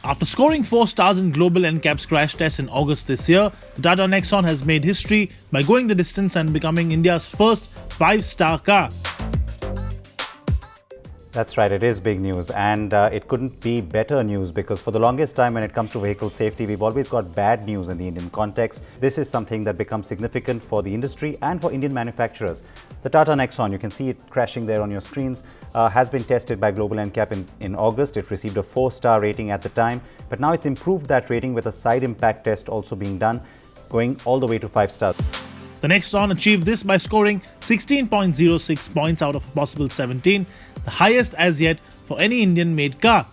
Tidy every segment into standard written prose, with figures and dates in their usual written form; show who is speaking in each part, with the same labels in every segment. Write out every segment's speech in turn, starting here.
Speaker 1: After scoring 4 stars in Global NCAP Crash Tests in August this year, the Tata Nexon has made history by going the distance and becoming India's first 5-star car.
Speaker 2: That's right, it is big news, and it couldn't be better news, because for the longest time when it comes to vehicle safety, we've always got bad news in the Indian context. This is something that becomes significant for the industry and for Indian manufacturers. The Tata Nexon, you can see it crashing there on your screens, has been tested by Global NCAP in August. It received a 4-star rating at the time, but now it's improved that rating with a side impact test also being done, going all the way to 5 stars.
Speaker 1: The Nexon achieved this by scoring 16.06 points out of a possible 17, the highest as yet for any Indian-made car.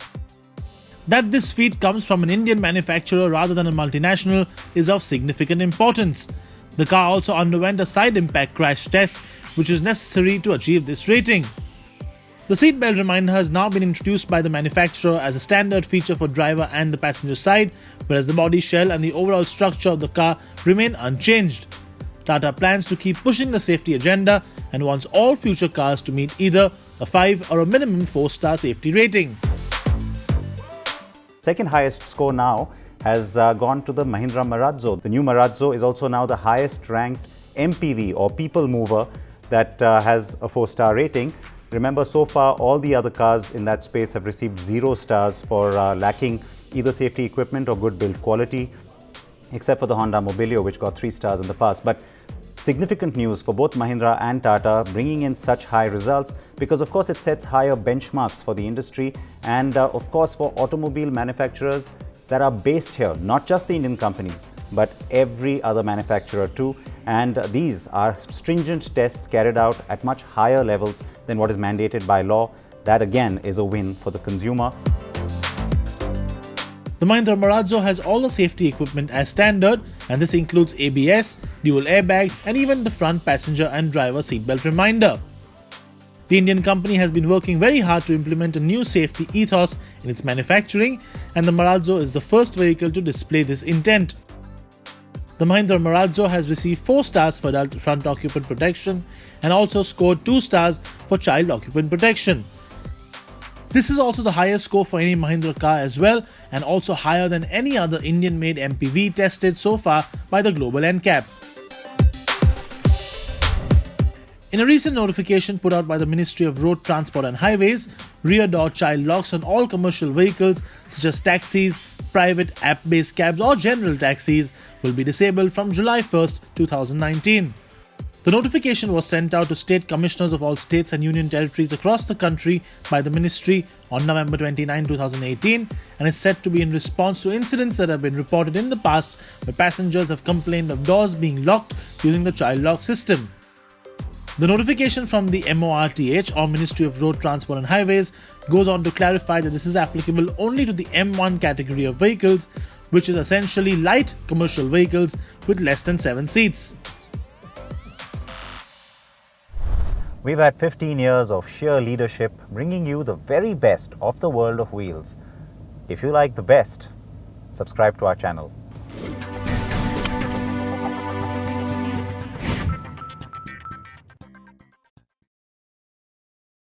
Speaker 1: That this feat comes from an Indian manufacturer rather than a multinational is of significant importance. The car also underwent a side impact crash test, which is necessary to achieve this rating. The seatbelt reminder has now been introduced by the manufacturer as a standard feature for driver and the passenger side, whereas the body shell and the overall structure of the car remain unchanged. Tata plans to keep pushing the safety agenda and wants all future cars to meet either a 5 or a minimum 4-star safety rating.
Speaker 2: Second highest score now has gone to the Mahindra Marazzo. The new Marazzo is also now the highest ranked MPV or people mover that has a 4-star rating. Remember, so far all the other cars in that space have received 0 stars for lacking either safety equipment or good build quality, except for the Honda Mobilio, which got 3 stars in the past. But significant news for both Mahindra and Tata bringing in such high results, because of course it sets higher benchmarks for the industry and of course for automobile manufacturers that are based here, not just the Indian companies, but every other manufacturer too. And these are stringent tests carried out at much higher levels than what is mandated by law. That again is a win for the consumer.
Speaker 1: The Mahindra Marazzo has all the safety equipment as standard, and this includes ABS, dual airbags and even the front passenger and driver seatbelt reminder. The Indian company has been working very hard to implement a new safety ethos in its manufacturing, and the Marazzo is the first vehicle to display this intent. The Mahindra Marazzo has received 4 stars for adult front occupant protection and also scored 2 stars for child occupant protection. This is also the highest score for any Mahindra car as well, and also higher than any other Indian-made MPV tested so far by the Global NCAP. In a recent notification put out by the Ministry of Road Transport and Highways, rear door child locks on all commercial vehicles such as taxis, private app-based cabs or general taxis will be disabled from July 1st, 2019. The notification was sent out to state commissioners of all states and union territories across the country by the ministry on November 29, 2018, and is said to be in response to incidents that have been reported in the past where passengers have complained of doors being locked using the child lock system. The notification from the MORTH or Ministry of Road Transport and Highways goes on to clarify that this is applicable only to the M1 category of vehicles, which is essentially light commercial vehicles with less than 7 seats.
Speaker 2: We've had 15 years of sheer leadership, bringing you the very best of the world of wheels. If you like the best, subscribe to our channel.